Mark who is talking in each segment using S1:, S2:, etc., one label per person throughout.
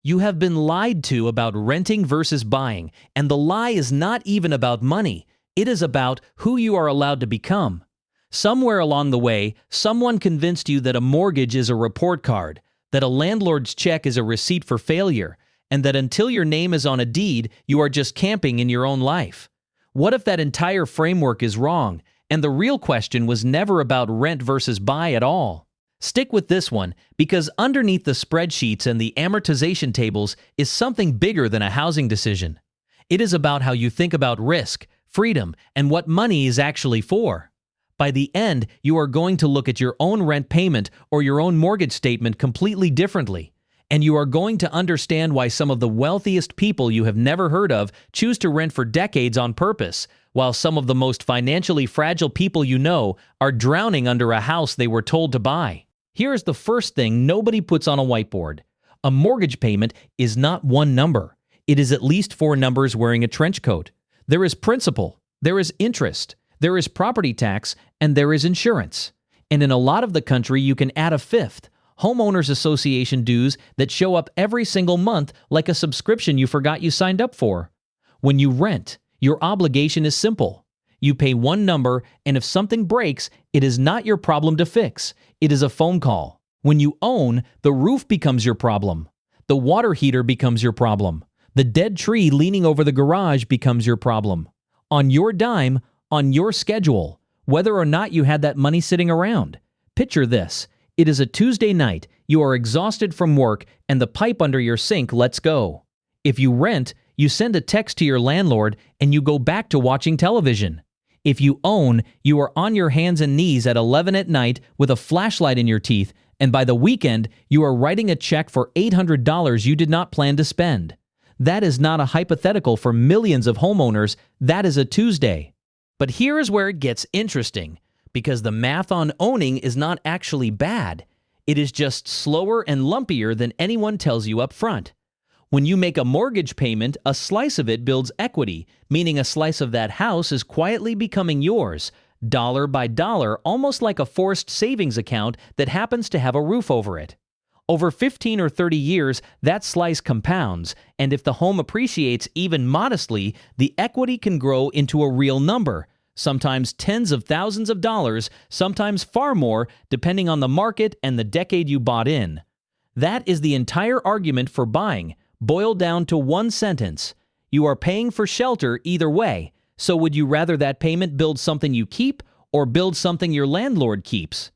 S1: You have been lied to about renting versus buying, and the lie is not even about money. It is about who you are allowed to become. Somewhere along the way, someone convinced you that a mortgage is a report card, that a landlord's check is a receipt for failure, and that until your name is on a deed, you are just camping in your own life. What if that entire framework is wrong, and the real question was never about rent versus buy at all? Stick with this one, because underneath the spreadsheets and the amortization tables is something bigger than a housing decision. It is about how you think about risk, freedom, and what money is actually for. By the end, you are going to look at your own rent payment or your own mortgage statement completely differently. And you are going to understand why some of the wealthiest people you have never heard of choose to rent for decades on purpose, while some of the most financially fragile people you know are drowning under a house they were told to buy. Here is the first thing nobody puts on a whiteboard. A mortgage payment is not one number. It is at least 4 numbers wearing a trench coat. There is principal, there is interest, there is property tax, and there is insurance. And in a lot of the country, you can add a 5th, homeowners association dues that show up every single month like a subscription you forgot you signed up for. When you rent, your obligation is simple. You pay one number, and if something breaks, it is not your problem to fix. It is a phone call. When you own, the roof becomes your problem. The water heater becomes your problem. The dead tree leaning over the garage becomes your problem. On your dime, on your schedule, whether or not you had that money sitting around. Picture this. It is a Tuesday night, you are exhausted from work, and the pipe under your sink lets go. If you rent, you send a text to your landlord and you go back to watching television. If you own, you are on your hands and knees at 11 at night with a flashlight in your teeth, and by the weekend, you are writing a check for $800 you did not plan to spend. That is not a hypothetical for millions of homeowners, that is a Tuesday. But here is where it gets interesting, because the math on owning is not actually bad. It is just slower and lumpier than anyone tells you up front. When you make a mortgage payment, a slice of it builds equity, meaning a slice of that house is quietly becoming yours, dollar by dollar, almost like a forced savings account that happens to have a roof over it. Over 15 or 30 years, that slice compounds, and if the home appreciates even modestly, the equity can grow into a real number, sometimes tens of thousands of dollars, sometimes far more, depending on the market and the decade you bought in. That is the entire argument for buying. Boiled down to one sentence. You are paying for shelter either way, so would you rather that payment build something you keep or build something your landlord keeps?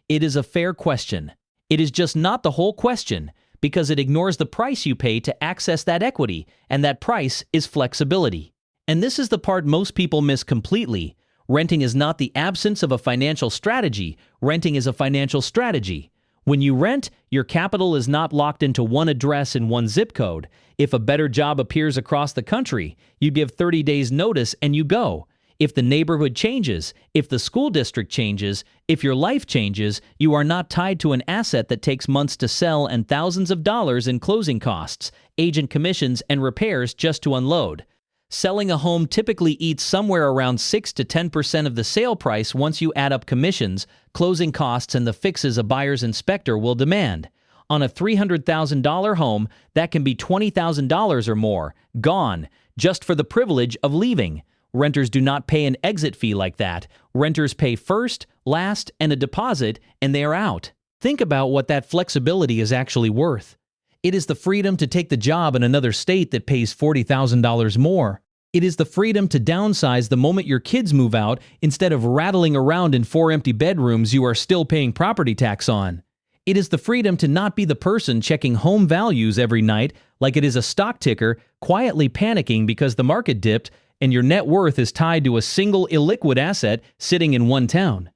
S1: It is a fair question. It is just not the whole question, because it ignores the price you pay to access that equity, and that price is flexibility. And this is the part most people miss completely. Renting is not the absence of a financial strategy. Renting is a financial strategy. When you rent, your capital is not locked into one address and one zip code. If a better job appears across the country, you give 30 days notice and you go. If the neighborhood changes, if the school district changes, if your life changes, you are not tied to an asset that takes months to sell and thousands of dollars in closing costs, agent commissions, and repairs just to unload. Selling a home typically eats somewhere around 6 to 10% of the sale price once you add up commissions, closing costs, and the fixes a buyer's inspector will demand. On a $300,000 home, that can be $20,000 or more, gone, just for the privilege of leaving. Renters do not pay an exit fee like that. Renters pay first, last, and a deposit, and they are out. Think about what that flexibility is actually worth. It is the freedom to take the job in another state that pays $40,000 more. It is the freedom to downsize the moment your kids move out instead of rattling around in 4 empty bedrooms you are still paying property tax on. It is the freedom to not be the person checking home values every night like it is a stock ticker, quietly panicking because the market dipped and your net worth is tied to a single illiquid asset sitting in one town.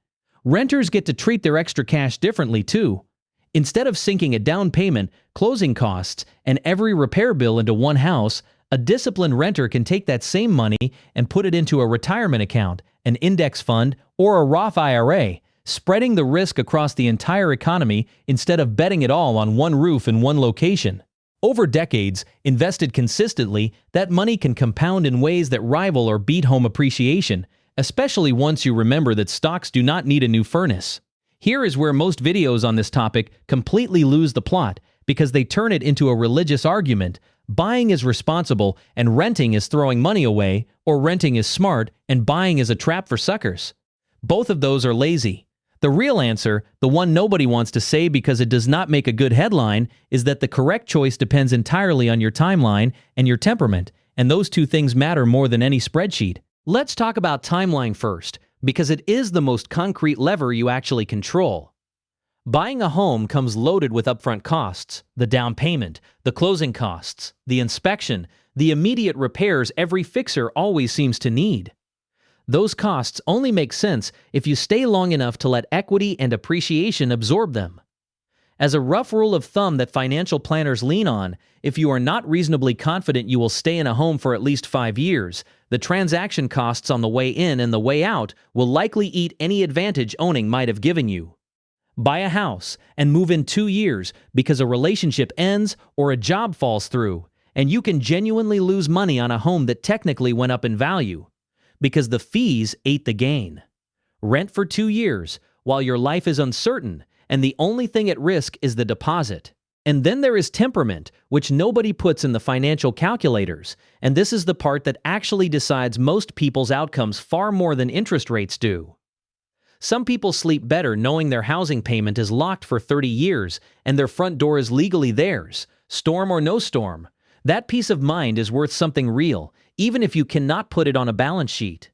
S1: Renters get to treat their extra cash differently too. Instead of sinking a down payment, closing costs, and every repair bill into one house, a disciplined renter can take that same money and put it into a retirement account, an index fund, or a Roth IRA, spreading the risk across the entire economy instead of betting it all on one roof in one location. Over decades, invested consistently, that money can compound in ways that rival or beat home appreciation, especially once you remember that stocks do not need a new furnace. Here is where most videos on this topic completely lose the plot, because they turn it into a religious argument. Buying is responsible and renting is throwing money away, or renting is smart and buying is a trap for suckers. Both of those are lazy. The real answer, the one nobody wants to say because it does not make a good headline, is that the correct choice depends entirely on your timeline and your temperament, and those two things matter more than any spreadsheet. Let's talk about timeline first, because it is the most concrete lever you actually control. Buying a home comes loaded with upfront costs, the down payment, the closing costs, the inspection, the immediate repairs every fixer always seems to need. Those costs only make sense if you stay long enough to let equity and appreciation absorb them. As a rough rule of thumb that financial planners lean on, if you are not reasonably confident you will stay in a home for at least 5 years, the transaction costs on the way in and the way out will likely eat any advantage owning might have given you. Buy a house and move in 2 years because a relationship ends or a job falls through, and you can genuinely lose money on a home that technically went up in value, because the fees ate the gain. Rent for 2 years while your life is uncertain, and the only thing at risk is the deposit. And then there is temperament, which nobody puts in the financial calculators, and this is the part that actually decides most people's outcomes far more than interest rates do. Some people sleep better knowing their housing payment is locked for 30 years and their front door is legally theirs, storm or no storm. That peace of mind is worth something real, even if you cannot put it on a balance sheet.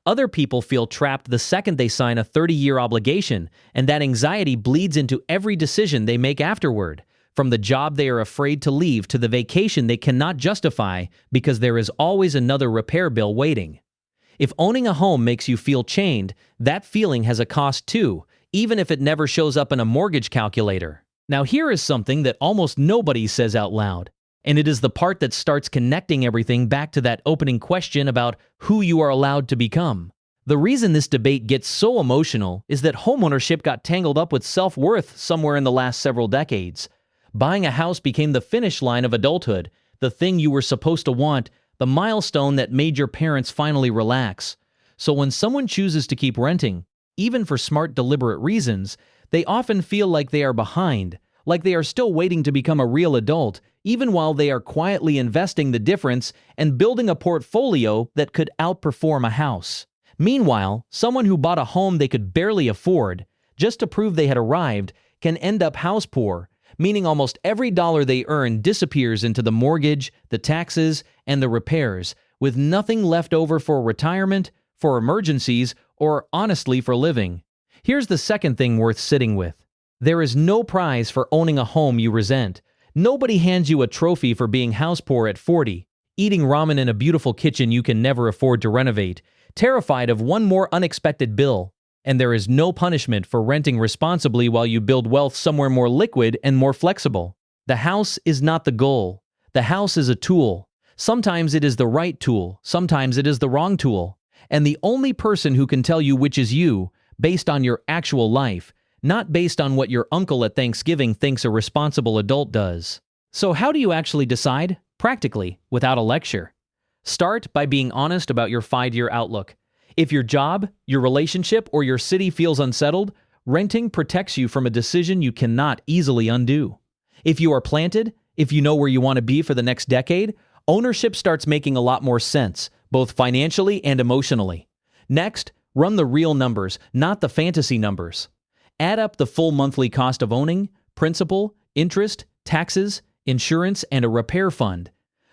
S1: Other people feel trapped the second they sign a 30-year obligation, and that anxiety bleeds into every decision they make afterward, from the job they are afraid to leave to the vacation they cannot justify because there is always another repair bill waiting. If owning a home makes you feel chained, that feeling has a cost too, even if it never shows up in a mortgage calculator. Now here is something that almost nobody says out loud, and it is the part that starts connecting everything back to that opening question about who you are allowed to become. The reason this debate gets so emotional is that homeownership got tangled up with self-worth somewhere in the last several decades. Buying a house became the finish line of adulthood, the thing you were supposed to want, the milestone that made your parents finally relax. So when someone chooses to keep renting, even for smart, deliberate reasons, they often feel like they are behind, like they are still waiting to become a real adult, even while they are quietly investing the difference and building a portfolio that could outperform a house. Meanwhile, someone who bought a home they could barely afford, just to prove they had arrived, can end up house poor, meaning almost every dollar they earn disappears into the mortgage, the taxes, and the repairs, with nothing left over for retirement, for emergencies, or honestly for living. Here's the second thing worth sitting with. There is no prize for owning a home you resent. Nobody hands you a trophy for being house poor at 40, eating ramen in a beautiful kitchen you can never afford to renovate, terrified of one more unexpected bill. And there is no punishment for renting responsibly while you build wealth somewhere more liquid and more flexible. The house is not the goal. The house is a tool. Sometimes it is the right tool, sometimes it is the wrong tool. And the only person who can tell you which is you, based on your actual life, not based on what your uncle at Thanksgiving thinks a responsible adult does. So how do you actually decide? Practically, without a lecture. Start by being honest about your 5-year outlook. If your job, your relationship, or your city feels unsettled, renting protects you from a decision you cannot easily undo. If you are planted, if you know where you want to be for the next decade, ownership starts making a lot more sense, both financially and emotionally. Next, run the real numbers, not the fantasy numbers. Add up the full monthly cost of owning, principal, interest, taxes, insurance, and a repair fund.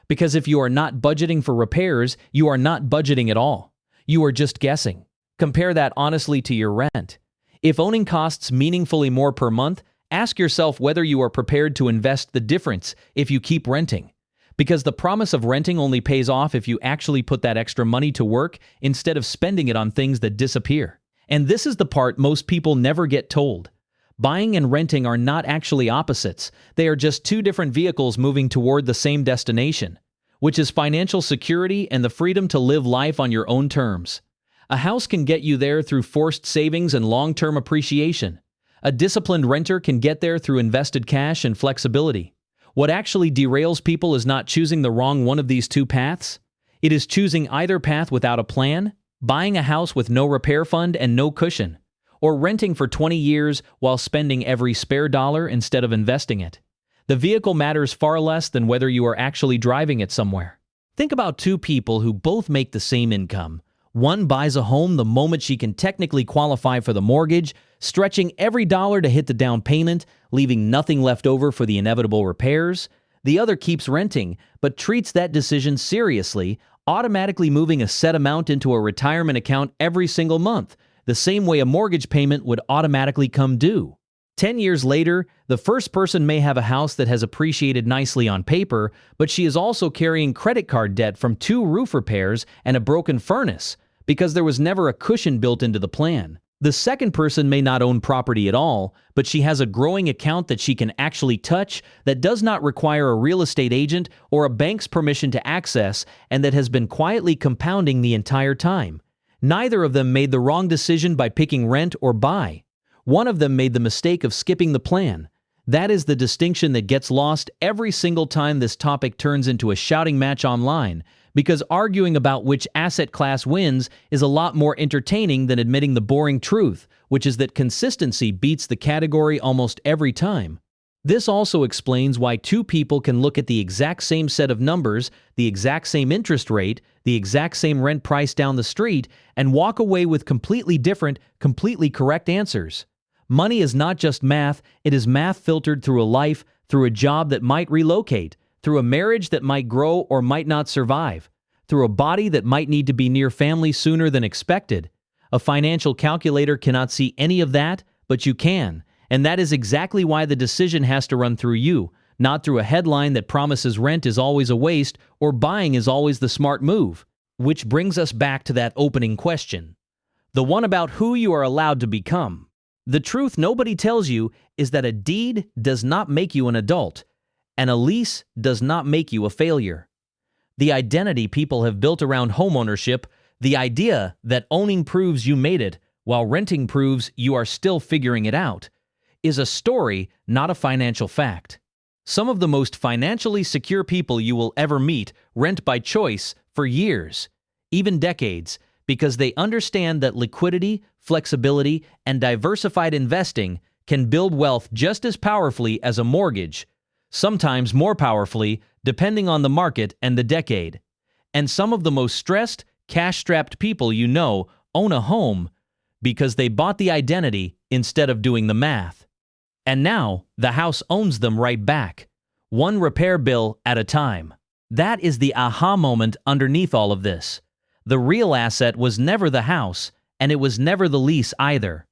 S1: Because if you are not budgeting for repairs, you are not budgeting at all. You are just guessing. Compare that honestly to your rent. If owning costs meaningfully more per month, ask yourself whether you are prepared to invest the difference if you keep renting. Because the promise of renting only pays off if you actually put that extra money to work instead of spending it on things that disappear. And this is the part most people never get told. Buying and renting are not actually opposites. They are just two different vehicles moving toward the same destination, which is financial security and the freedom to live life on your own terms. A house can get you there through forced savings and long-term appreciation. A disciplined renter can get there through invested cash and flexibility. What actually derails people is not choosing the wrong one of these two paths. It is choosing either path without a plan, buying a house with no repair fund and no cushion, or renting for 20 years while spending every spare dollar instead of investing it. The vehicle matters far less than whether you are actually driving it somewhere. Think about two people who both make the same income. One buys a home the moment she can technically qualify for the mortgage, stretching every dollar to hit the down payment, leaving nothing left over for the inevitable repairs. The other keeps renting, but treats that decision seriously, automatically moving a set amount into a retirement account every single month, the same way a mortgage payment would automatically come due. 10 years later, the first person may have a house that has appreciated nicely on paper, but she is also carrying credit card debt from 2 roof repairs and a broken furnace, because there was never a cushion built into the plan. The second person may not own property at all, but she has a growing account that she can actually touch, that does not require a real estate agent or a bank's permission to access, and that has been quietly compounding the entire time. Neither of them made the wrong decision by picking rent or buy. One of them made the mistake of skipping the plan. That is the distinction that gets lost every single time this topic turns into a shouting match online, because arguing about which asset class wins is a lot more entertaining than admitting the boring truth, which is that consistency beats the category almost every time. This also explains why two people can look at the exact same set of numbers, the exact same interest rate, the exact same rent price down the street, and walk away with completely different, completely correct answers. Money is not just math, it is math filtered through a life, through a job that might relocate, through a marriage that might grow or might not survive, through a body that might need to be near family sooner than expected. A financial calculator cannot see any of that, but you can, and that is exactly why the decision has to run through you, not through a headline that promises rent is always a waste or buying is always the smart move. Which brings us back to that opening question, the one about who you are allowed to become. The truth nobody tells you is that a deed does not make you an adult, and a lease does not make you a failure. The identity people have built around homeownership, the idea that owning proves you made it, while renting proves you are still figuring it out, is a story, not a financial fact. Some of the most financially secure people you will ever meet rent by choice for years, even decades, because they understand that liquidity, flexibility, and diversified investing can build wealth just as powerfully as a mortgage, sometimes more powerfully, depending on the market and the decade. And some of the most stressed, cash-strapped people you know own a home because they bought the identity instead of doing the math. And now, the house owns them right back, one repair bill at a time. That is the aha moment underneath all of this. The real asset was never the house, and it was never the lease either.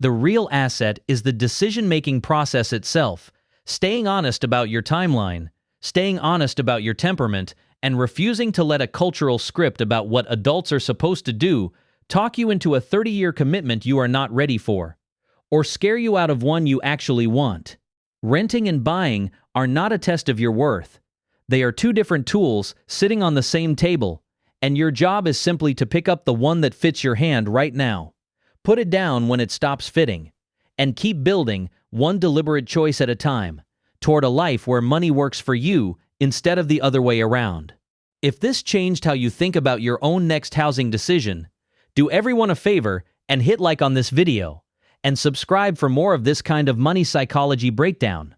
S1: The real asset is the decision-making process itself, staying honest about your timeline, staying honest about your temperament, and refusing to let a cultural script about what adults are supposed to do talk you into a 30-year commitment you are not ready for, or scare you out of one you actually want. Renting and buying are not a test of your worth. They are two different tools sitting on the same table, and your job is simply to pick up the one that fits your hand right now. Put it down when it stops fitting, and keep building, one deliberate choice at a time, toward a life where money works for you instead of the other way around. If this changed how you think about your own next housing decision, do everyone a favor and hit like on this video, and subscribe for more of this kind of money psychology breakdown.